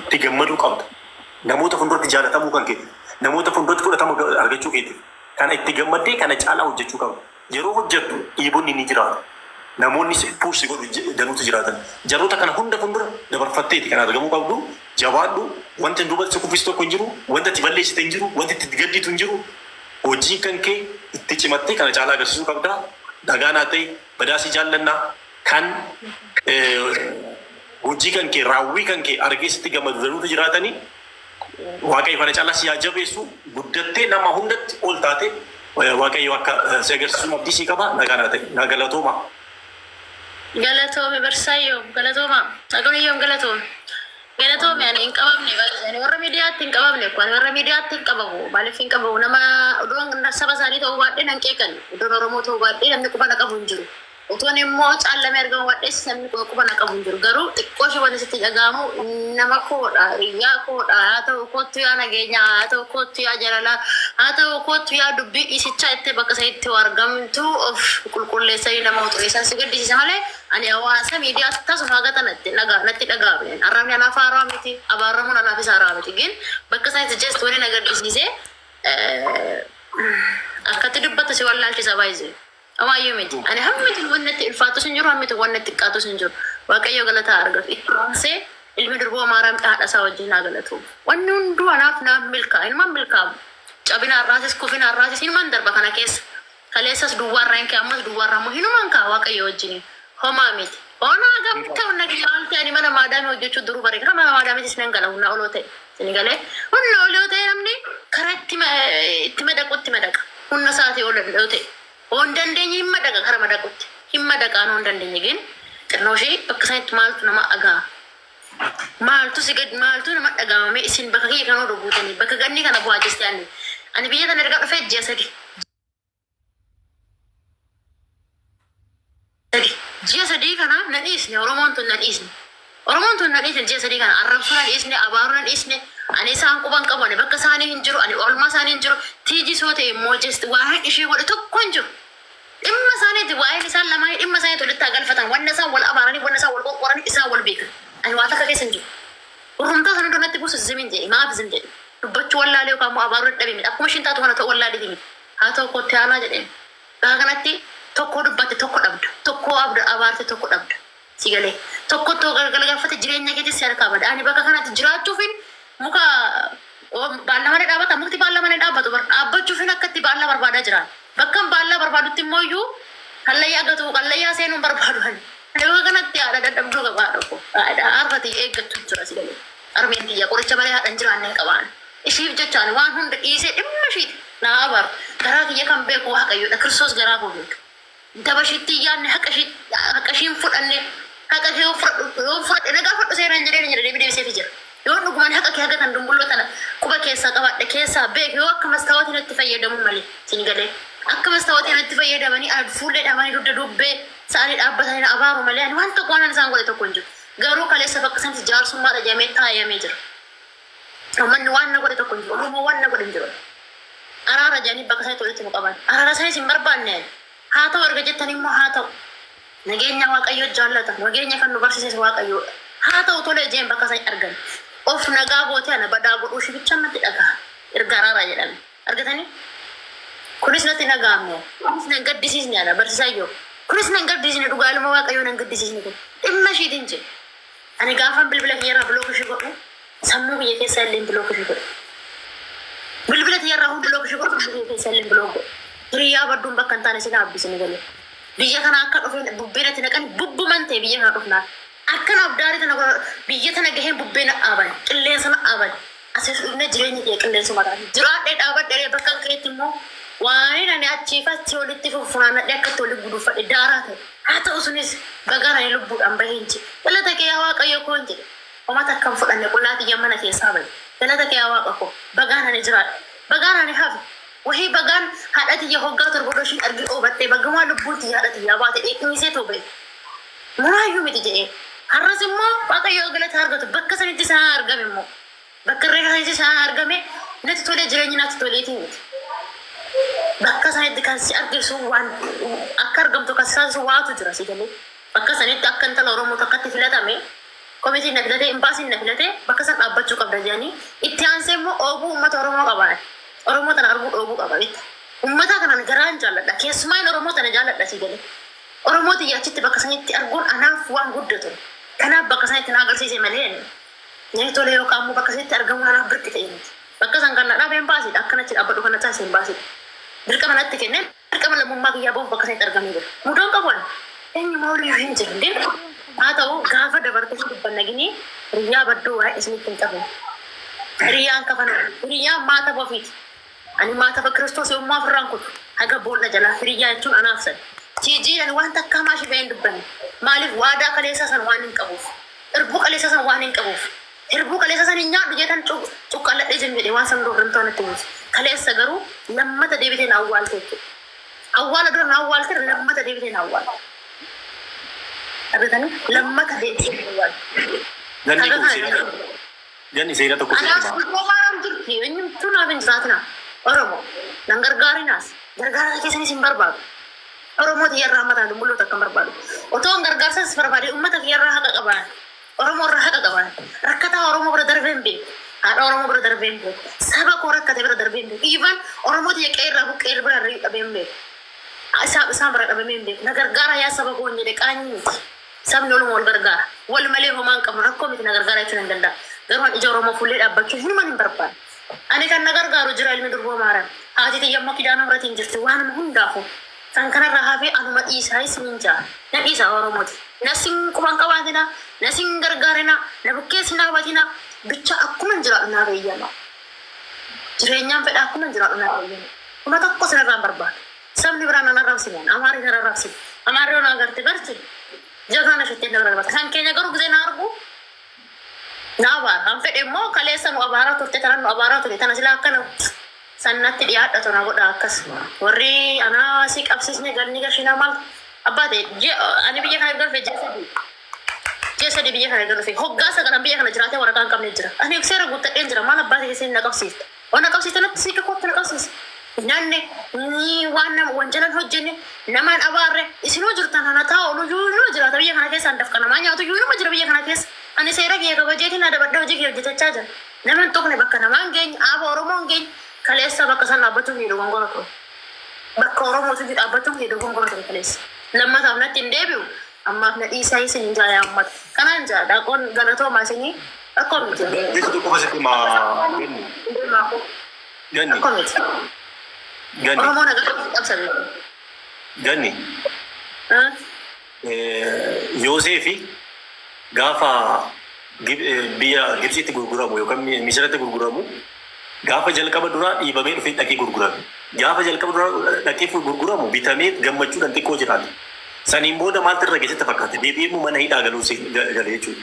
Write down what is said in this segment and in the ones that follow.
itti gammaduu qabda. Namoota fuulduratti jaalatamuu kan keeti. Namoota fuulduratti fudhatama argachuu keeti. Kana itti gammaddee kana caalaa hojjechuu qabda. Yeroo hojjettu dhiibonni ni jiraatu. Namoonni puusi godhu danuutu jiraatan. Jaroota kana hunda fuuldura dabarfatteeti kan argamuu qabdu. Jabaadhu wanti duubatti kuffisu tokko hin jiru. Wanta itti balleessite hin jiru. Wanti itti gaddiitu hin jiru. Hojii kan kee itti cimattee kana caalaa agarsiisuu qabda. Dagaanaa ta'e badaasii jaallannaa kan hojii kan kee raawwii kan kee argeessitti gammadu danuutu jiraatanii waaqayyo kana caalaa si jabeessu guddattee nama hundatti ol taate waaqayyo akka si agarsiisu abdii si qaba. Dagaanaa ta'e galatooma. Galatoome Barsaayyoo galatooma Agoniyyoon galatoome. Galatoome ani hin qabamne baay'ee warra miidiyaatti hin qabamne warra miidiyaatti hin qabamu maaliif hin qabamu nama odoon saba isaanii ta'uu baadhee nan qeeqan odoon Oromoo ta'uu baadhee namni quba na qabu hin jiru. Utuun immoo caallamee argamu baadhees namni quba na qabu hin jiru. Garuu xiqqoo shibani sitti dhaga'amu nama koodha hiriyaa koodha haa ta'u kootu yaa nageenyaa haa ta'u kootu yaa jalalaa haa ta'u kootu yaa dubbii dhiisichaa itti bakka isa itti argamtu of qulqulleessanii nama utureessan si gaddisiisa malee ani hawaasa miidiyaa tasuma hagata natti dhagaame arrabni anaaf haaraa miti abaaramuun anaaf isa haaraa miti gin bakka isaa itti jeestu wani nagarsiisee akkatti dubbatu si wallaalchisa baay'ee. Amaayyuu miti ani hammiti wannatti ulfaatus hin jiru hammiti wannatti xiqqaatus hin jiru. Waaqayyo galataa argatu itti waamsee ilmi durboo Amaaraan haadha isaa wajjin haa galatu. Wanni hunduu anaaf naaf milkaa ilmaan milkaamu. Cabina arraasis kufina arraasis hinumaan darba kana keessa. Kaleessas duwwaarraa hin kee ammas duwwaarraa immoo hinumaan kaa Waaqayyo wajjin homaa miti. Onaa gamtaa wanna giyaaltee ani mana maadaamii hojjechuu duruu bareeda. Kan mana maadaamiitis nan gala hunna oloo ta'e. Sini galee hunna oloo ta'e namni karaa itti madaqu itti madaqa. Hunna sa'aatii oloo ta'e. On dandeenye hin madaqa kara madaqutti. Hin madaqaan on dandeenye gin xinnoo ishee bakka isaanitti maaltu nama dhagaa. Maaltu nama dhagaamame isin bakka kiyya kan oduu guutanii bakka ganni kana bu'aa jeste ani biyya kana erga dhufee ji'a sadi. Ji'a sadii kana na dhiisne Oromoon tun na dhiisne. Oromoon tun na dhiisne ji'a sadii kana arrabsuu na dhiisne abaaruu na dhiisne ani isaan quban qabu ani bakka isaanii hin jiru ani oolmaa isaanii hin jiru tiiji soo ta'e immoo jeste waan ishee godhe tokko hin jiru. Dhimma isaaniiti waa'een isaan lamaan dhimma isaaniitu walitti galfatan wanna isaan wal abaaranii wanna isaan wal qoqqooranii isaan wal beekan. Ani waa takka keessa hin jiru. Urrumtaa sana donatti buusu zimin jedhe maaf zim jedhe dubbachuu wallaalee yookaan immoo abaaruu dadhabee miti akkuma ishiin taatu kana ta'u wallaalee miti haa ta'u kootti aanaa jedheen bakka kanatti tokko dubbatte tokko dhabda tokko abaarte tokko dhabda si galee tokko galgala galfate jireenya keetis si harkaa bada ani bakka kanatti jiraachuufin muka baalla mana dhaabata mukti baalla mana dhaabatu dhaabbachuufin akkatti baalla barbaadaa jiran bakka baalla barbaadutti immoo iyyuu kallayyaa gatu kallayyaa seenuun barbaadu ani bakka kanatti haadha dadhabduu qabaa dhaqu arfati eeggatu jira si galee armeen xiyya qoricha balee haadhan jiraanne qabaan ishiif jechaan waan hunda dhiisee dhimma ishiiti naa abaar garaa kiyya kan beeku waaqayyoodha kiristoos garaa koo beeka dabashitti yaanne haqa ishiin fudhanne haqa kee fudhadhe nagaa fudhu seenaan jedhee deebii deebiseefi jira. Yoo dhugumaan haqa kee hagatan dumbulloo tana quba keessaa qabadhe keessaa beek yoo akka mastaawotiin itti fayyadamu malee sin galee akka mastaawotiin itti fayyadamanii fuullee dhamanii dugda dubbee isaanii dhaabbatanii abaaru malee ani waan tokko waan isaan godhe tokko hin jiru. Garuu kaleessa bakka isaanitti jaarsummaadha jedhamee taa'amee jira. Uummanni waan na godhe tokko hin jiru. Oromoo waan na godhe hin jiru. Araara jedhanii bakka isaanitti walitti nu qaban. Araara isaaniis hin barbaanne haa ta'u erga jettanii immoo haa ta'u nageenya waaqayyo jaallata nageenya kan nu barsiises waaqayyoodha. Haa ta'u tolee jeen bakka isaanii argan. Of nagaa bootee ana badaa godhuu shibicha natti dhagaa erga araaraa jedhame argatanii kunis natti dhagaamne kunis nan gaddisiisne ana barsiisayyoo kunis nan gaddisiisne dhugaa ilma waaqayyoo nan gaddisiisne kun dhimma ishiitiin jedhe ani gaafan bilbila kiyyarraa bilooka ishee godhu sammuu biyya keessaa illee bilooka ishee godhu bilbila kiyyarraa hundi bilooka ishee godhu biyya keessaa illee bilooka godhu hiriyaa badduun bakka hin taane sin haabbisni galee biyya kana akka dhufeen bubbeenatti naqan bubbuman ta'e biyya kana dhufnaan akkana abdaarii tana biyya tana gaheen bubbeen dhaaban qilleensa dhaaban asii dhufne jireenya kee qilleensa mataa jiraadhee dhaabadhee bakka keetti immoo waan ani achiifatti walitti fufunaanadhee akkatti walitti guduufadhe daaraa ta'e haa ta'u sunis bagaan ani lubbuudhaan baheen jedhe galata kee yaa waaqayyo koo hin jedhe homaa takkan fudhanne qullaatiyya mana keessaa bahe galata kee yaa waaqa koo bagaan ani jiraadhe bagaan ani hafe wahii bagaan haadhatiyya hoggaa torbodoshii argi oobattee bagamaa lubbuutti haadhatiyyaa baate dheeknisee tobe muraayyuu miti jedhee har'as immoo waaqayyo galata argatu bakka sanitti isaan argame immoo bakka irree sanitti isaan argame natti tolee jireenyi natti toleetii miti bakka sanitti kan si argisu waan akka argamtu kan isaas waatu jira si galee bakka sanitti akka intala Oromoo takkatti filatame komitiin na filate imbaasiin na filate bakka san dhaabbachuu qabda jedhanii itti aansee immoo ooguu uummata Oromoo qabaa. Oromoo tana arguu ooguu qaba bitta. Uummata kanaan garaan jaalladha. Keessumaa inni Oromoo tana jaalladha si galee. Oromoo xiyyachitti bakka sanitti arguun anaaf waan guddatu. Kanaaf bakka sanitti na agarsiise malee nyaati tolee yookaan immoo bakka sanitti argamu anaaf birqi ta'e miti. Bakka san kan dhaabee imbaasiidha akkanatti dhaabbadhu kana taasise imbaasiidha. Dirqama natti kenneen dirqama lammummaa kiyyaa bahuuf bakka sanitti argamee jira. Mudoon qabuun eenyuma olii hin jiru. Haa ta'u gaafa dabartee dubbanna gini hiriyaa badduu waa'ee isinitti hin qabu. Hiriyaan kafana hiriyaan maata bofiiti. Ani maata fa Kiristoos yommuu afurraan kutu haga boolla jalaa hiriyaa jechuun anaaf san. Jijii ani waan takka maashii ba'een dubbanne maaliif waadaa kaleessaa san waan hin qabuuf irbuu kaleessaa san waan hin qabuuf irbuu kaleessaa san hin nyaadhu jedhan cuqqaalladhee jiru jedhee waan san doorran ta'an itti buusu. Kaleessa garuu lammata deebitee na awwaalte jechuudha. Awwaala dura na awwaalte lammata deebitee na awwaalte. Argatanii lammata deebitee na awwaalte. Ganni seenaa tokko Anaaf gogaaraan jirti. Eenyutu naaf hin jiraatina. Oromoo nan gargaarinaas gargaara keessanis hin barbaadu. Oromoo tiyyarraa mataan mul'atu akka hin barbaadu. Otoo hin gargaarsas barbaade uummata tiyyarraa haqa qaban. Oromoo irraa haqa qaban. Rakkataa Oromoo bira darbee hin beeku. Haadha Oromoo bira darbee hin beeku. Saba koo rakkate bira darbee hin beeku. Ivan Oromoo tiyya qe'ee buqqee bira dhabee hin beeku. Isaan bira dhabamee hin beeku. Na gargaara yaa saba koo hin jedhe qaanii miti. Sabni olumaa wal gargaara. Wal malee homaa hin qabu rakkoo miti na gargaara jechuun hin danda'a. Garuu ija Oromoo fuullee dhaabbachuu hinuman hin barbaadu. Ani kan na gargaaru jira ilmi durboo maaran. Haati tiyya ammoo kidaana biratiin jirti waanuma hundaafu. Kan kanarraa hafee anuma dhiisaa isiniin jaa. Na dhiisaa Oromooti. Na sin quban qabaatina. Na sin gargaarina. Na bukkeessi na hubatina. Bicha akkuma hin jiraadhu naa beeyyama. Jireenyaan fedha akkuma hin jiraadhu naa beeyyama. Kuma tokko sinarraa hin barbaadu. Sabni biraan nan arrabsinan. Amaarii nan arrabsin. Amaarii yoo na agarte barti. Jagaan ashettee na barbaada. Kan keenya garuu gisee na argu. Nabar, hampir demo kalian semua abarat tuh tekan abarat tuh tanah silakan sanat tidak ada tuh nago dakas. Wari anak sih absisnya gan nih kasih nama apa deh? Dia ane biar kaya gan jasa dia biar kaya gan fe. Hogga sekarang biar kaya jeratnya orang kan kami jerat. Ane uksera gua tak jerat mana bahasa kesini nak absis. Orang absis tanah sih kekot nak absis. Nanne ni wana wanjalan hojjene naman abarre isino jurtan hana tahu lu jerat tapi yang kena kes andaf karena namanya atau juru majer biar kena kes. Ani seera kiyya kabajeetiin ada badda hojii kiyya hojjetachaa jira. Namni tokko bakka namaan geenya aaba Oromoon geenya kaleessa bakka san dhaabbatuun hidhu gongora ture. Bakka Oromootu dhaabbatuun hidhu gongora ture kaleessa. Lammataaf natti hin deebi'u ammaaf na dhiisaa isin hin jaaya ammata. Kanaan jaa daaqoon galatoomaa isinii akkoo miti. Itu tuh kok masih mah Gani. Akkoo miti. Gani. Oromoon agarra qabsate. Gani. Yoosefi gaafa biyya Gibsiitti gurguramu yookaan Misiritti gurguramu gaafa jalqaba duraa dhiibamee dhufee dhaqee gurgurame. Gaafa jalqaba duraa dhaqee gurguramu bitamee gammachuudhaan xiqqoo jiraate. Saniin booda maaltu irra geessatti fakkaate deebi'ee mana hidhaa galuu galee jechuudha.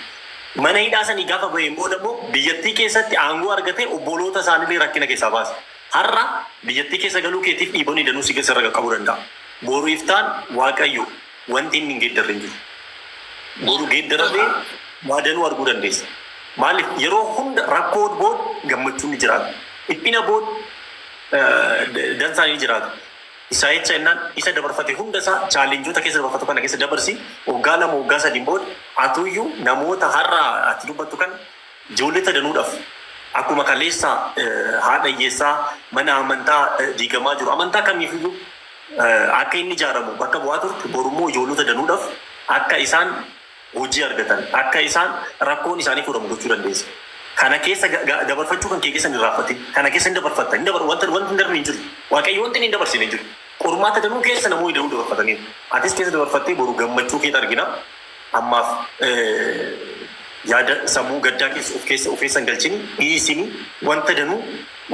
Mana hidhaa sanii gaafa baheen booda immoo biyyattii keessatti aangoo argatee obboloota isaaniillee rakkina keessaa baase. Har'a biyyattii keessa galuu keetiif dhiibonni danuu si keessa irra qabuu danda'a. Boru iftaan Waaqayyo wanti inni hin geeddarre hin jiru. Boru geeddaramee waa danuu arguu dandeessa. Maaliif yeroo hunda rakkoo booda gammachuun ni jiraata. Dhiphina booda dansaan ni jiraata. Isa jecha innaan isa dabarfate hunda isaa chaalenjoota keessa dabarfatu kana keessa dabarsi waggaa lama waggaa sadiin booda atuyyuu namoota har'a ati dubbattu kan ijoollota danuudhaaf akkuma kaleessa haadha hiyyeessaa mana amantaa diigamaa jiru amantaa kamiifiyyuu akka inni ijaaramu bakka bu'aa turte borummoo ijoollota danuudhaaf akka isaan hojii argatan akka isaan rakkoon isaanii furamu gochuu dandeessa. Kana keessa dabarfachuu kan kee keessa hin raafatin. Kana keessa hin dabarfatta. Wanti hin darbe hin jiru. Waaqayyo wanti hin dabarsine hin jiru. Qormaata danuu keessa namoonni danuu dabarfataniiru. Atis keessa dabarfattee boru gammachuu keessa argina. Ammaaf yaada sammuu gaddaa keessa of keessan galchini dhiisini wanta danuu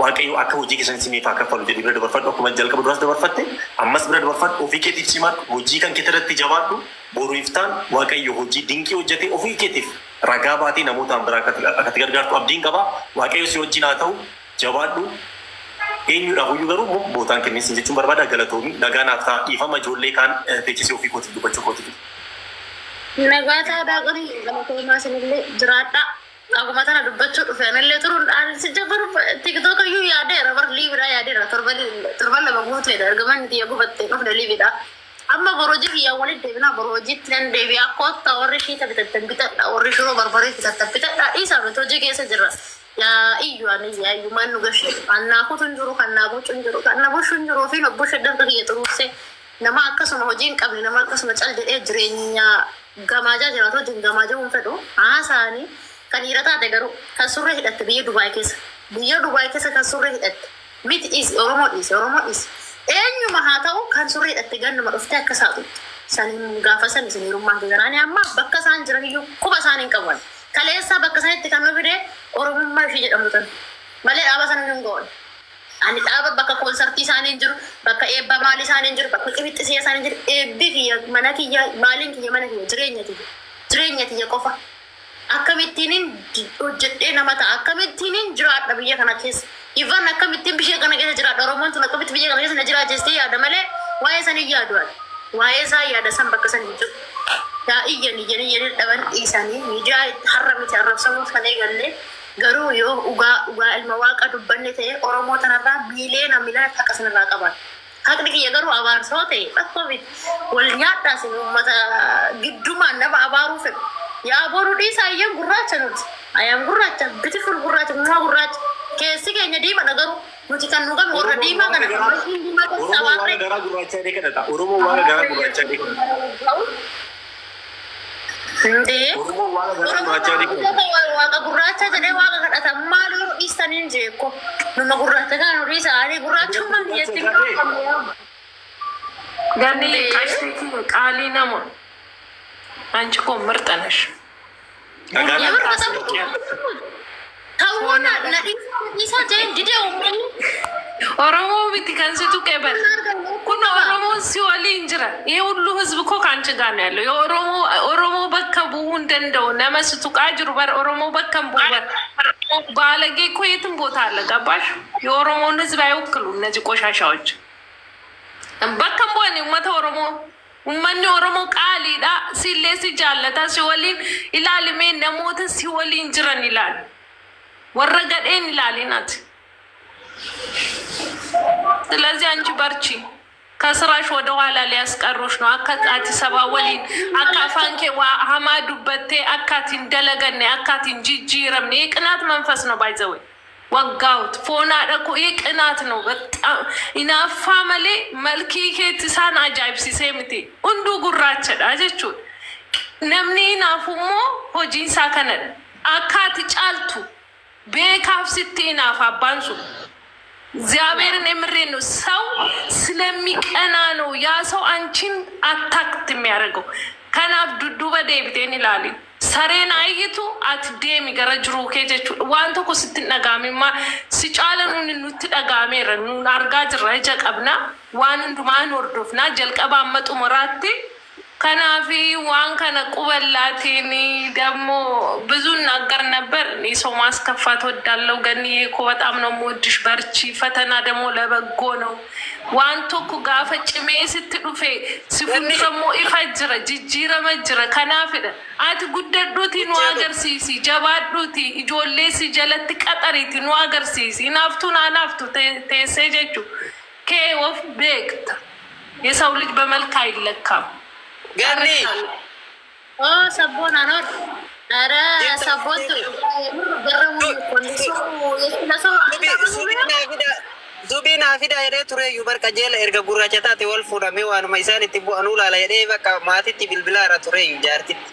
Waaqayyo akka hojii keessan isiniif haa kaffalu jedhee bira dabarfadhu akkuma jalqaba duraas dabarfatte ammas bira dabarfadhu ofii keetiif cimaadhu hojii kan keessa irratti jabaadhu boru iftaan Waaqayyo hojii dinqii hojjetee ofii keetiif ragaa baatee namootaan biraa akkatti gargaartu abdiin qaba. Waaqayyo si wajjin haa ta'u jabaadhu. Eenyuudhaaf iyyuu garuu bootaan kenneessin jechuun barbaada galatoomi nagaa naaf ta'a dhiifama ijoollee kaan teechisee ofii kootiif dubbachuu kootiif. Nagaa taa'aa qarii galatoomaa isinillee jiraadha. Akkuma tana dubbachuu dhufeenillee turuun si jabaru tiktook iyyuu yaadeera bar liibidhaa yaadeera torban lama guutuedha ergaman itti gufattee dhufne liibidhaa. أما بروجي يا ولد دبنا بروجي تلين دبي أكوت تورشي تبتة ورشوا بربري تبتة إيسا بتوجي كيس جرا يا إيو أنا يا إيو ما نقش أنا أكو تنجرو كنا أكو تنجرو كنا بوش تنجرو في نبوش الدم تهي تروسه نما أكسر مهجين قبل نما أكسر متشال ده جرينيا جماجة جراتو جن جماجة مفردو ثاني كان يرتا تجرو كسره هدت بيا دبي كيس كسره هدت ميت أورومو eenyu haa ta'u kan surree hidhatte gannuma dhuftee akka saatu saniin gaafa san isin hirummaan keessanii amma bakka isaan jiran iyyuu quba isaanii hin qaban kaleessa bakka isaanitti kan nu fide oromummaa ishee jedhamu tan malee dhaaba sana hin goone ani dhaaba bakka koonsartii isaanii hin jiru bakka eebba maalii isaanii hin jiru bakka qibixxisee isaanii hin jiru eebbi kiyya mana kiyya maaliin kiyya mana kiyya jireenya kiyya qofa akkamittiin hojjedhee nama ta'a akkamittiin jiraadha biyya kana keessa Ivan akkamittiin bishee kana keessa jiraadha Oromoon tun akkamitti biyya kana keessa jiraata jettee yaada malee waa'ee san hin yaadu waa'ee isaa yaada san bakka san hin jiru yaa iyyan dhaban dhiisanii miidiyaa har'a miti arrabsamuuf kan eegalle garuu yoo ugaa ilma waaqa dubbanne ta'e Oromoo tanarraa miileena akka sanarraa qaban haqni kiyya garuu abaarsoo ta'e akkoofi wal nyaadhaas uummata giddumaan nama abaaruu fedhu yaa boruu dhiisaa iyyan gurraacha nuti ayaan gurraacha bitiful gurraacha uumaa gurraacha Kesi kayaknya dia mana garu nuti kan nuka orang di mana kan Oromo wala gara gurracha ni kan ta Oromo wala gara gurracha ni kan Oromo wala gara gurracha ni kan wala gurracha jadi wala kan ata malu istanin je ko numa gurracha kan uri saari gurracha man dia tinggal Gani kasih kali nama anjir kok mertanas ya Kawana na isa jen dide umani Oromo biti kan situ kebat kuna Oromo si wali injira ye ullu hizb ko kanchi gane yaalo ye Oromo bakka buun danda'u nama situ qajiru bar Oromo bakka buubar balage ko yetum ቦታ አለ ገባሽ የኦሮሞን ህዝብ አይወክሉ እነዚህ ቆሻሻዎች bakka bu'ani ummata Oromo ummanni Oromo qaaliidha silleesi jaallata si waliin ilaalime namoota si waliin jiran ilaal ወረገደን ይላልናት ስለዚህ አንቺ በርቺ ከስራሽ ወደ ኋላ ሊያስቀሩሽ ነው አካቲ ሰባወሊን አካፋንኬ ወሐማዱ በቴ አካቲን ደለገነ አካቲን ጂጂረም የቅናት መንፈስ ነው ባይዘው ወጋውት ፎና ደኮ የቅናት ነው በጣም ኢናፋ መሌ መልኪ ከትሳን አጃይብ ሲሰምቲ እንዱ ጉራቸ ዳጀቹ ነምኒ ናፉሞ ሆጂንሳ ከነ አካቲ ጫልቱ ቤካፍ ሲቲና ፋባንሱ እግዚአብሔርን የምሬን ነው ሰው ስለሚቀና ነው ያ ሰው አንቺን አታክት የሚያደርገው ከናፍ ዱዱ በዴብቴን ይላል ሰሬን አይቱ አትዴም ገረጅሩ ከጀቹ ዋንቶ ኮ ስትነጋሚማ ሲጫለኑን ኑት ደጋሜ ረኑ አርጋ ጅራጀ ቀብና ዋን እንዱማን ወርዶፍና ጀልቀባ አመጡ መራቴ ከናፊ ዋን ከነቁበላቲኒ ደሞ ብዙ ነገር ነበር እኔ ሰው ማስከፋት ወዳለው ገኒ እኮ በጣም ነው ሞድሽ በርቺ ፈተና ደሞ ለበጎ ነው ዋንቶ ኩ ጋፈጭሜ ስትዱፌ ሲፉን ደሞ ይፈጅረ ጅጅረ መጅረ ከናፊ አት ጉደዱቲ ነው አገርሲሲ ጀባዱቲ ኢጆሌሲ ጀለት ቀጠሪቲ ነው አገርሲሲ ናፍቱን አናፍቱ ተሰጀቹ ከወፍ ቤክታ የሰው ልጅ በመልክ አይለካም Gani. Oh, sabon ano? Ara, sabon tu. Geramu kondisi. Zubi na fida yede ture yubar kajela erga gurracha taate wal fudhame waanuma isaan itti bu'anuu laala jedhee bakka maatitti bilbilaara ture jaartitti.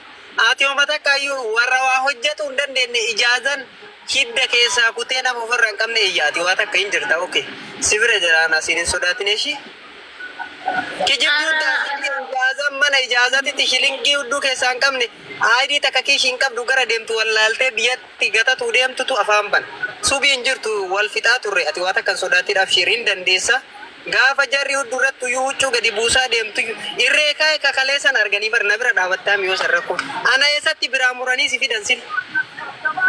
Ati uummata kayyuu warra waa hojjetu hin dandeenye ijaazan hidda keessaa kutee nama ofirra hin qabne iyyaati waa takka hin jirta oke sibira jiraana siin hin sodaatineshii. Kijibduudha ijaazan mana ijaazatitti shilingii hudduu keessaa hin qabne aayidii takka kiishii hin qabdu gara deemtu wallaaltee biyyatti gatatu deemtutu afaan ban subii hin jirtu wal fixaa turre ati waa takkan sodaatiidhaaf shiriin dandeessa gaafa jarri hudduu irrattu iyyuu huccuu gadi buusaa deemtu irree kaa'e kakalee san arganii barna bira dhaabattaa miyoo sarrakku ana eessatti biraa muranii si fidan sil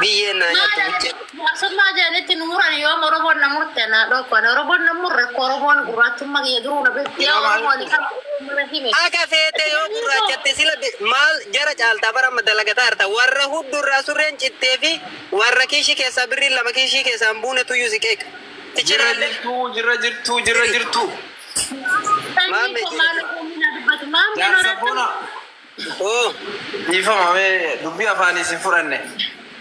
biyyeen naa nyaattu bichee. Asuma jaanitti numuran yoo Oromoon namurte na dhokon Oromoon namurre Oromoon gurraachummaa kiyya duruu na beekti Oromoon kan Akka feete yoo gurraachatti sila maal jara caaltaa bara madalagataa harta warra huddurraa surreen cittee fi warra kiishii keessaa birriin lama kiishii keessaan buune tuyyuu si qeeqa. Jirra jirtu. Maame Jaarsa boona. Oo. Dhiifama mee dubbii afaanii sin fudhanne.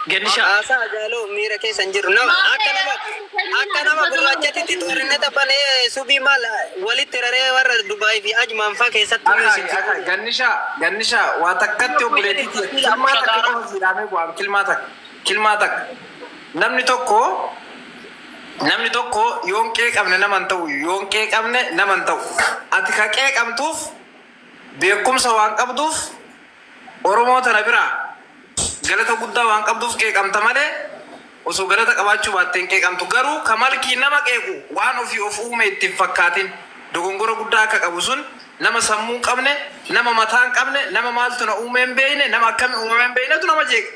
Gennisha. Aasaa jaaloo miira keessa hin jiru. Akka nama gurraachatti xoorinne taphanee subii maal walitti raree warra Dubaay fi Ajmaan fa'aa keessatti Gannisha waa takkatti obboleetiiti. Kilmaa takka qofa siidhamee bu'aam kilmaa takka. Namni tokko yoon qee qabne naman ta'u yoon qee qabne naman ta'u. Ati ka qee qabduuf beekumsa waan qabduuf Oromoo tana biraa galata guddaa waan qabduuf qee qabta malee osoo galata qabaachuu baatteen qee qabtu garuu ka malkii nama qeequ waan ofii of uume ittiin fakkaatin dogongora guddaa akka qabu sun nama sammuu qabne nama mataa hin qabne nama maaltu na uume hin beeyne nama akkami uumame hin beeynetu nama jeeqa.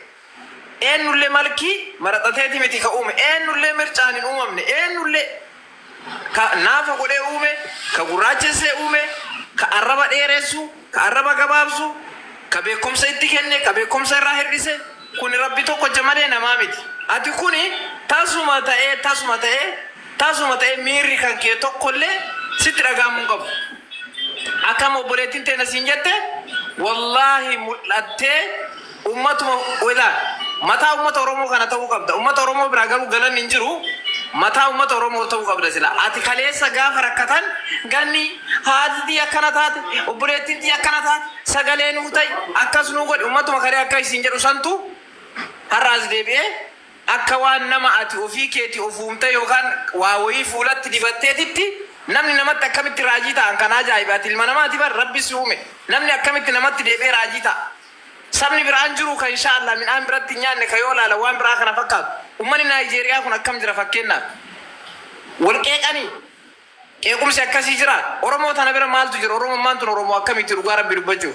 Eenyullee malkii maraxateeti miti ka uume eenyullee mircaan hin uumamne eenyullee ka naafa godhee uume ka gurraachessee uume ka arraba dheeressu ka arraba gabaabsu ka beekumsa itti kenne ka beekumsa irraa hir'ise kun rabbi tokko jamalee namaa miti. Ati kuni tasuma ta'ee miirri kan kee tokkollee sitti dhagahamuu hin qabu. Akkam obboleettiin teena siin jette wallaahi mul'attee ummatuma mataa ummata Oromoo kana ta'uu qabda. Ummata Oromoo biraa garuu galanni hin jiru. Mataa ummata Oromoo ta'uu qabda sila. Ati kaleessa gaafa rakkatan ganni haati akkana taate obboleettiin akkana taate sagalee nuu ta'i akkas nuu godhe ummatuma kalee akka isin jedhu santu har'aas deebi'ee akka waan nama ati ofii keetii of uumte yookaan waa wayii fuulatti dibatteetitti namni namatti akkamitti raajii ta'an kan ajaa'ibaati ilma namaati bar rabbi si uume namni akkamitti namatti deebi'ee raajii ta'a. Sabni biraan jiru kan inshaallah midhaan biratti nyaanne ka yoo laala waan biraa kana fakkaatu. Uummanni Naayijeeriyaa kun akkam jira fakkeenyaaf. Wal qeeqanii qeequmsi akkasii jira. Oromoo tana bira maaltu jira? Oromoo maantu Oromoo akkamitti dhugaa rabbi dubbachuu?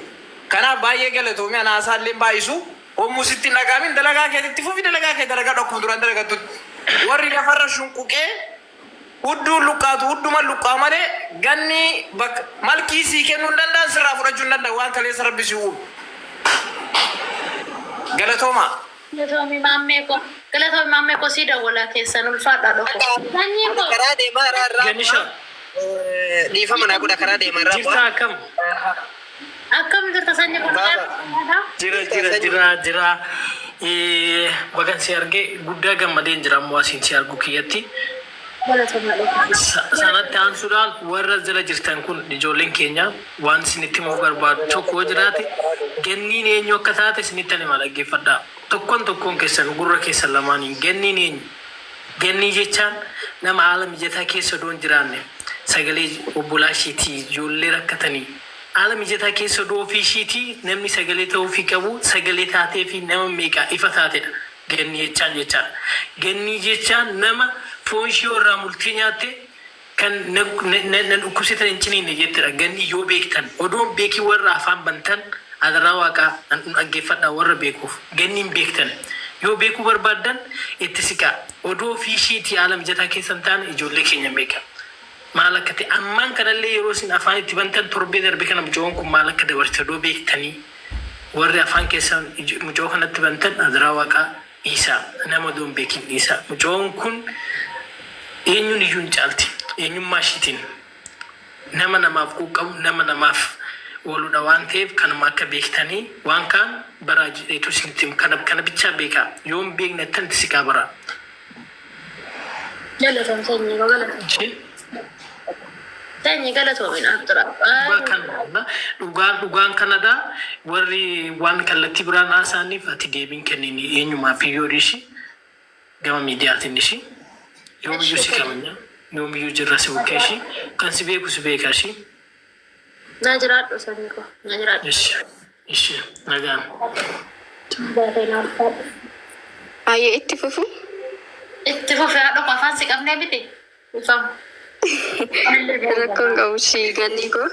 Kanaaf baay'ee galatoomii anaasaallee baay'isu. Hommuu sitti dhagaamin dalagaa keetitti fufi dalagaa kee dalagaa dhokkuun duraan dalagattutti. Warri lafarra shunquqee hudduun luqqaatu hudduma luqqaa malee ganni malkii sii kennuu hin danda'an sirraa fudhachuu hin danda'an waan kaleessa rabbi si uumu. Galatoma. Galatoomi maammee ko sii dawwalaa keessan ulfaadhaa dhoko. karaa deemaa irraa Gennisha. dhiifama naa godha karaa deemaa irraa. Jirta akkam? Akkam jirta sanyii kun? Jira. Bagan si argee guddaa gammadeen jira ammoo asiin si argu kiyyatti. Sanatti aansuudhaan warra jala jirtan kun ijoolleen keenya waan isinitti himuu barbaadu tokko jiraate genniin eenyu akka taate isinitti hima dhaggeeffadhaa. Tokkoon keessan gurra keessan lamaaniin genniin eenyu. Gennii jechaan nama haala mijataa keessa doon jiraanne sagalee obbolaa isheetii ijoollee rakkatanii haala mijataa keessa doo ofii isheetii namni sagalee ta'uu fi qabu sagalee taatee fi nama meeqaa ifa taatedha. Gennii jechaan. Gennii jechaan nama foon ishee irraa multii nyaatte kan nan dhukkubsitan hin ciniinne jettedha. Gennii yoo beektan odoon beekii warra afaan bantan adaraa waaqaa dhaggeeffadhaa warra beekuuf genniin beektan yoo beekuu barbaaddan itti siqaa odoo fi isheetii haala mijataa keessan taane ijoollee keenya meeqa maal akka ta'e ammaan kanallee yeroo isin afaan itti bantan torbee darbe kana mucoon kun maal akka dabarse odoo beektanii warri afaan keessan mucoo kanatti bantan adaraa waaqaa isaa nama doon beekin isaa mucoon kun eenyuun iyyuu hin caalti eenyummaa isheetiin nama namaaf quuqqabu nama namaaf ooludha waan ta'eef kanuma akka beektanii waan kaan baraa jedheetu isinitti kana bichaa beekaa yoon beekne tanti siqaa baraa. Galatoom sanyii koo galatoom. Sanyii galatoomin aftura. Dhugaan kanadhaa warri waan kallattii biraan haasaaniif ati deebiin kennini eenyumaa piiriyoodiishi gama miidiyaatiin ishi yoomiyyuu si qabanya yoomiyyuu jirra si bukkeeshi kan si beeku si beekaashi. Naa jiraadhu sanyii koo naa jiraadhu. Ishi nagaan. Ayyee itti fufu. Itti fufee haadha koo afaan si qabnee miti. Ifamu. Rakkoon qabu si ganni koo.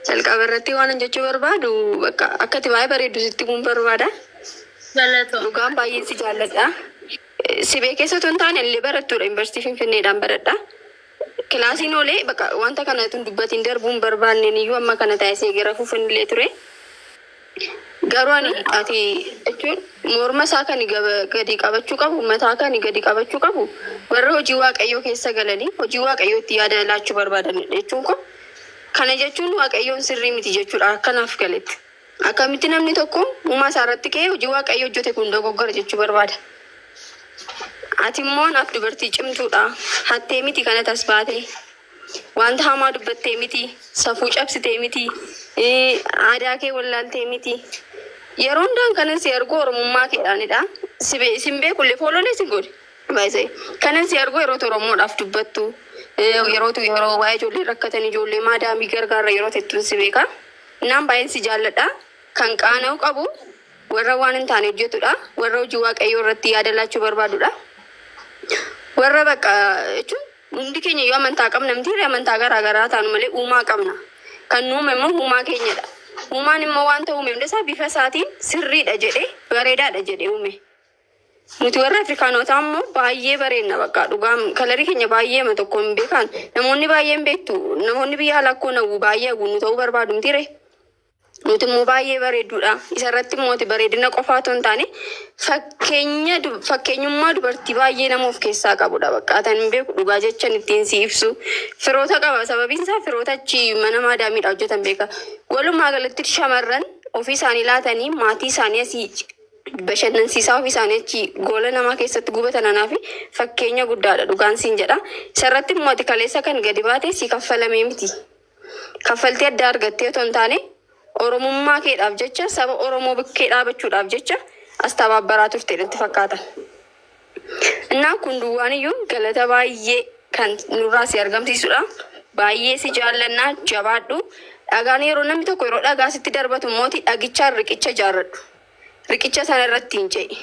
Jalqaba irratti waan jechuu barbaadu akka ati baay'ee bareeddu sitti kun barbaada. Galatoo. Dhugaan baay'ee si jaalladha. Si beekeessa otoo hin taane illee barattuudha. Yuunivarsiitii Finfinneedhaan baradha. Kilaasiin oolee wanta kana tun dubbatiin darbuun barbaanneen iyyuu amma kana taasisee gara fufunillee ture. Garuu ani ati jechuun morma isaa kan gadi qabachuu qabu, mataa kan gadi qabachuu qabu, warra hojii waaqayyoo keessa galanii hojii waaqayyootti yaada laachuu barbaadan jechuun kun Kana jechuun waaqayyoon sirrii miti jechuudha akkanaaf galetti. Akkamitti namni tokko uumaa isaa irratti ka'ee hojii waaqayyo hojjete kun dogoggora jechuu barbaada. Ati immoo naaf dubartii cimtuudha. Hattee miti kana tasbaatee. Wanta hamaa dubbattee miti. Safuu cabsitee miti. Aadaa kee wallaaltee miti. Yeroo hundaan kanas ergoo oromummaa keedhaanidha. Isin beekullee foololee isin godhe. Kanas ergoo yeroo oromoodhaaf dubbattu. Yeroo waa'ee ijoollee rakkatan ijoollee maadaamii gargaarra yeroo tettuun si beeka. Naan baay'een si jaalladha. Kan qaana'u qabu warra waan hin taane hojjetudha. Warra hojii waaqayyoo irratti yaada laachuu barbaadudha. Warra bakka jechuun hundi keenya yoo amantaa qabna miti amantaa garaagaraa taanu malee uumaa qabna. Kan nuume immoo uumaa keenyadha. Uumaan immoo wanta uume hundasaa bifa isaatiin sirriidha jedhee bareedaadha jedhee uume. Nuti warra Afrikaanotaa immoo baay'ee bareedna bakka dhugaan kalarii keenya baay'ee tokko hin beekan. Namoonni baay'een beektu namoonni biyya alakkoo nawwu baay'ee haguunnu ta'uu barbaadu mitiire. Nuti immoo baay'ee bareedduudha. Isarratti immoo bareedina qofaa otoo hin taane fakkeenyummaa dubartii baay'ee nama of keessaa qabudha bakka. Atan hin beeku dhugaa jechan ittiin si ibsu. Firoota qaba sababiin isaa firoota achi mana maadaamiidha hojjetan beeka. Walumaa galatti shamarran ofii isaanii laatanii maatii isaanii asii bashannansiisaa ofii isaanii achi goola namaa keessatti gubatan anaafi fakkeenya guddaadha dhugaan siin jedha. Isarratti immoo kaleessa kan gadi baate si kaffalamee miti. Kaffaltii adda argattee otoo hin taane oromummaa keedhaaf jecha saba oromoo bukkee dhaabachuudhaaf jecha as tabaabbaraa turte natti fakkaata. Innaan kun duwwaan iyyuu galata baay'ee kan nurraa si argamsiisudha. Baay'ee si jaallannaa jabaadhu. Dhagaan yeroo namni tokko yeroo dhagaa sitti darbatu mooti dhagichaan riqicha jaarradhu. Riqicha sana irratti hin ce'i.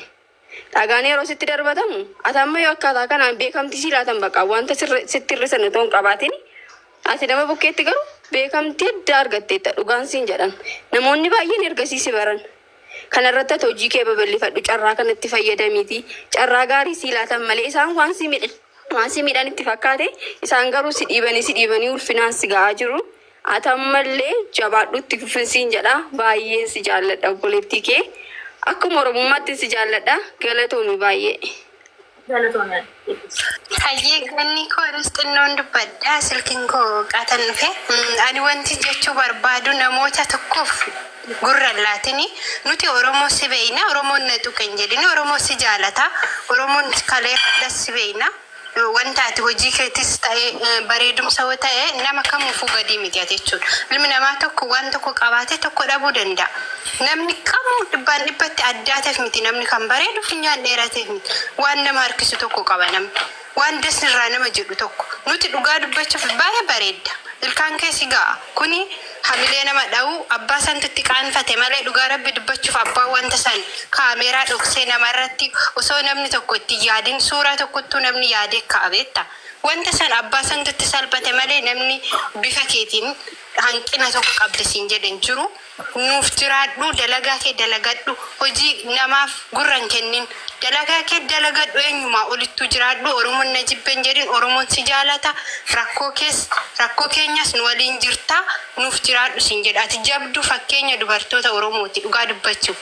Dhagaan yeroo sitti darbatamu ati amma yoo akkaataa kanaan beekamtii si laatan baqa wanta sitti hir'isan otoo hin qabaatin ati nama bukkeetti garuu beekamtii adda argatteetta dhugaan siin jedhan. Namoonni baay'een ergasiisi baran. Kana irratti ati hojii kee babal'ifadhu carraa kanatti fayyadamiiti. Carraa gaarii si laatan malee isaan waan si midhan itti fakkaate isaan garuu si dhiibanii ulfinaan si ga'aa jiru. Ati ammallee jabaadhutti fufinsiin jedha baay'een si jaalladha obboleettii kee. Akkuma oromummaatti si jaalladha galatoomi baay'ee. Hayyee ganni koo xinnoon dubbadha silkiin koo qaatan dhufe ani wanti jechuu barbaadu namoota tokkoof gurra laatini nuti oromoo si beeyna oromoon na tuqen jedhini oromoo si jaalata oromoon kalee fadhas si beeyna wanta ati hojii keetis ta'e bareedumsa yoo ta'e nama kamuufuu gadi miti jechuudha. Ilmi namaa tokko waan tokko qabaate tokko dhabuu danda'a. Namni kamuu dhibbaan dhibbatti addaateef miti namni kan bareedu funyaan dheerateef miti waan nama harkisu tokko qaba namni waan dasnirraa nama jedhu tokko nuti dhugaa dubbachuuf baay'ee bareedda. Ilkaan keessi ga'a kuni hamilee nama dha'u abbaa santutti qaanfate malee dhugaa rabbi dubbachuuf abbaa wanta san kaameeraa dhoksee namarratti osoo namni tokko itti yaadin suuraa tokkottuu namni yaadee ka'abeetta. Wanta san abbaa santutti salphate malee namni bifa keetiin hanqina tokko qabdisiin jedhan jiru. Nuuf jiraadhu dalagaa kee dalagadhu hojii namaaf gurran kennin dalagaa kee dalagadhu eenyumaa olittuu jiraadhu oromoon na jibben jedhin oromoon si jaalata rakkoo keenyas nu waliin jirta nuuf jiraadhu siin jedha ati jabdu fakkeenya dubartoota oromooti dhugaa dubbachuuf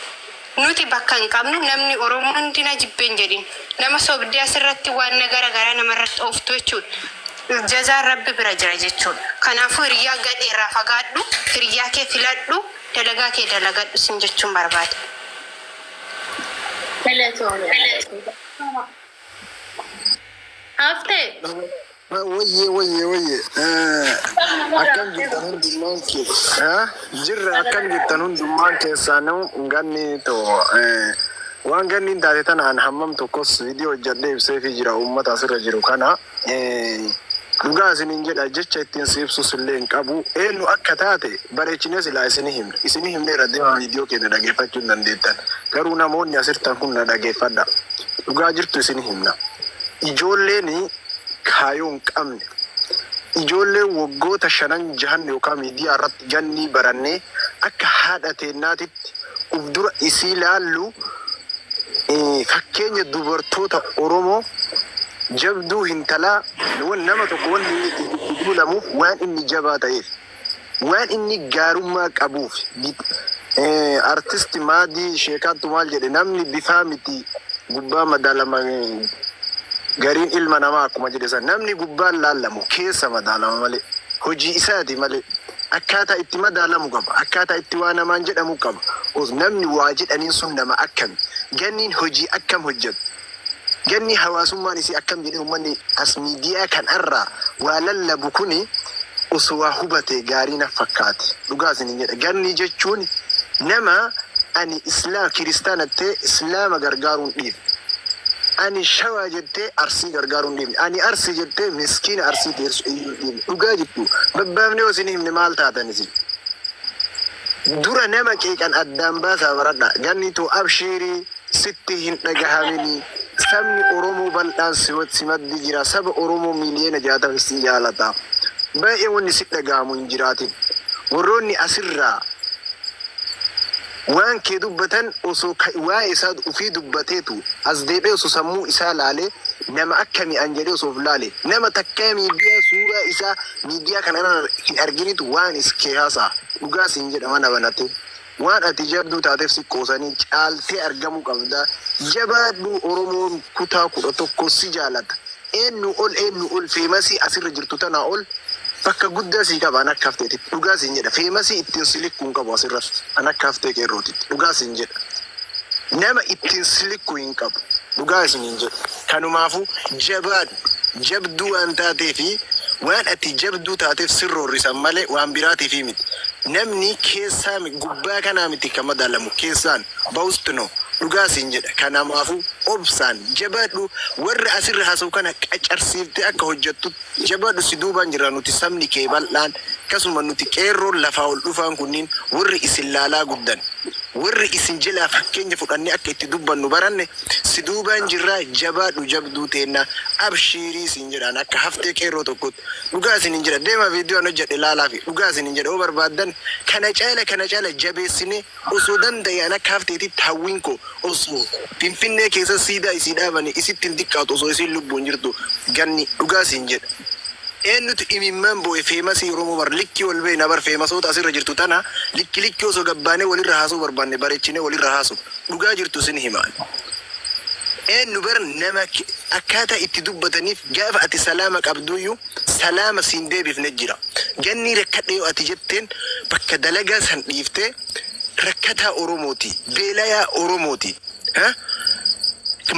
nuti bakka hin qabnu namni oromoo hundi na jibben jedhin nama sobdee asirratti waan garaagaraa namarratti ooftu jechuudha. Jazaan rabbi bira jira jechuudha. Kanaafuu hiriyaa gadheerraa fagaadhu hiriyaa kee filadhu dalagaa kee dalagadhu sin jechuun barbaada. Haftee. Wayye. Akkam jettan hundummaan keessa. Jirra akkam jettan hundummaan keessaa nama ganni too waan ganni taate tanaan hammam tokkos viidiyoo hojjadhee ibseefii jira uummata asirra jiru kana. Dhugaa isiniin jedha jecha ittiin si ibsus illee hin qabu. Eenyu akka taate bareechine silaa isinii himne irra deemaa viidiyoo keenya dhageeffachuu hin dandeettan. Garuu namoonni asirtan kun na dhageeffadha. Dhugaa jirtu isinii himna. Ijoolleen kaayoo hin qabne. Ijoolleen waggoota 5-6 yookaan miidiyaa irratti jannii barannee akka haadha teennaatitti uf dura isii laallu fakkeenya dubartoota Oromoo jabduu hintalaa nama tokko wanni inni itti duulamuuf waan inni jabaa ta'eef waan inni gaarummaa qabuuf artisti Maadii Sheekaattu maal jedhe namni bifaa miti gubbaa madaalama gariin ilma namaa akkuma jedhe san namni gubbaan laallamu keessa madaalama malee hojii isaati malee akkaataa itti madaalamu qaba akkaataa itti waa namaan jedhamu qaba os namni waa jedhaniin sun nama akkam ganniin hojii akkam hojjetu ganni hawaasummaan isii akkam jedhee uummanni as miidiyaa kan irraa waa lallabu kuni osoo waa hubate gaarii na fakkaate dhugaa isin jedha ganni jechuun nama ani islaam kiristaanattee islaama gargaaruun dhiif ani shawaa jettee arsii gargaaruun dhiif ani arsii jettee miskiina arsii teessu dhiif dhugaa jettu babbaafne osin himne maal taatan isin dura nama qeeqan addaan baasaa baradha ganni too abshiirii sitti hin dhagahamini sabni oromoo bal'aan simaddi jira saba oromoo miliyoona 60 si jaalata baay'ee wanni si dhagahamu hin jiraatin warroonni asirraa waan kee dubbatan osoo waa isaa ufii dubbateetu as deebee osoo sammuu isaa laale nama akkami an jedhee osoo laale nama takkaa miidiyaa suuraa isaa miidiyaa kana hin arginitu waan iskee haasaa dhugaa siin jedhama na banate waan ati jabduu taateef si qoosanii caaltee argamuu qabda jabaadhu oromoon kutaa 11 si jaalata eenyu ol feemasii asirra jirtu tanaa ol bakka guddaa si qaba an akka hafteeti dhugaa siin jedha feemasii ittiin silikkuun qabu asirra an akka haftee qeerrooti dhugaa siin jedha nama ittiin silikkuu hin qabu dhugaa isin hin jedha kanumaafu jabduu waan taateefi waan ati jabduu taateef sirroorrisan malee waan biraatiifi miti namni keessaa gubbaa kanaa miti kan madaalamu keessaan baustino dhugaa siin jedha kanamaafu obsaan jabaadhu warra asirra haasa'u kana qacarsiiftee akka hojjettu jabaadhu si duubaan jira nuti sabni kee bal'aan akkasuma nuti qeerroon lafaa ol dhufaan kunniin warri isin laalaa guddan warri isin jalaa fakkeenya fudhannee akka itti dubbannu baranne si duubaan jirraa jabaadhu jabduu teennaa abshiirii siin jedhaan akka haftee qeerroo tokkotti dhugaa isin hin jedha deema viidiyoon hojjedhe laalaa fi dhugaa isin hin jedha oo barbaaddan kana caala jabeessine osoo danda'an akka hafteetitti hawwiin koo osoo finfinnee keessa siidaa isii dhaabanii isitti hin xiqqaatu osoo isin lubbuun jirtu ganni dhugaa isin jedha eenyutu imimmaan bo'e feemasii oromoo bar likki ol bee na bar feemasoota asirra jirtu tana likki osoo gabbaanee walirra haasuu barbaanne bareechinee walirra haasuu dhugaa jirtu sin himaan eenyu bar nama akkaataa itti dubbataniif gaafa ati salaama qabduyyuu salaama siin deebifne jira ganni rakkadhe yoo ati jetteen bakka dalagaa san dhiiftee rakkataa oromooti beelayaa oromooti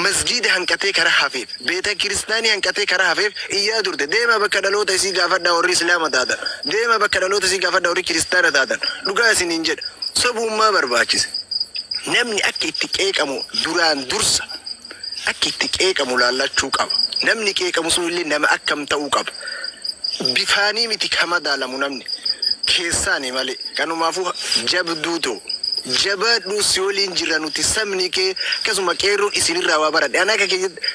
masjida hanqatee karaa hafeef beeta kiristaanii hanqatee karaa hafeef iyyaa turte deema bakka dhaloota isii gaafadhaa warri islaama taatan deema bakka dhaloota isii gaafadhaa warri kiristaana taatan dhugaa isin hin jedha sabummaa barbaachise namni akka itti qeeqamu duraan dursa akka itti qeeqamu laallachuu qaba namni qeeqamu sun illee nama akkam ta'uu qaba bifaanii miti kama daalamu namni keessaani malee kanumaafuu jabduutoo jabaadhu si waliin jira nuti sabni kee akkasuma qeerroon isinirraa waa baradhe ana akka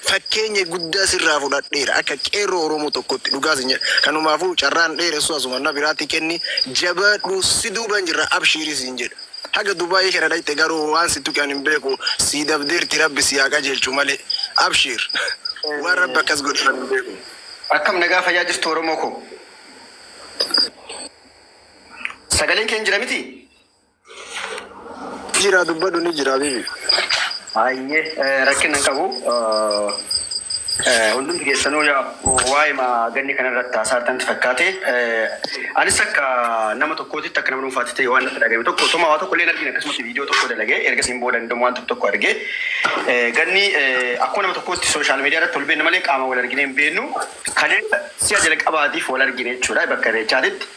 fakkeenya guddaa sirraa fudhadheera akka qeerroo oromoo tokkotti dhugaa isin jedha kanumaafuu carraan dheeressu asuma na biraatti kenni jabaadhu si duubaan jirra abshiirii siin jedha haga dubaayii kana dhayte garuu waan si tuqan hin beeku si dabdeerti rabbi si haa qajeelchu malee abshiir waan rabbi akkas godhan hin beeku akkam nagaa fayyaa jirtu oromoo koo sagaleen keen jira miti jira dubbadhu ni jira bibi ayyee rakkina qabu hundumti keessanuu waa'ee ganni kanarratti haasa'atanti fakkaate anis akka nama tokkootitti akka nama dhuunfaatti ta'e waan natti dhagahame tokko tuma waa tokko illee argine akkasumatti viidiyoo tokko dalagee erga siin booda danda'u waan tokko argee ganni akkuma nama tokkootti sooshaal miidiyaa irratti ol beekne malee qaama wal argine hin beeknu kanneen si'a jalqabaatiif wal argine jechuudha bakka irreechaatitti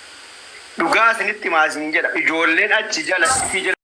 dhugaa isinitti maasiin jedha ijoolleen achi jala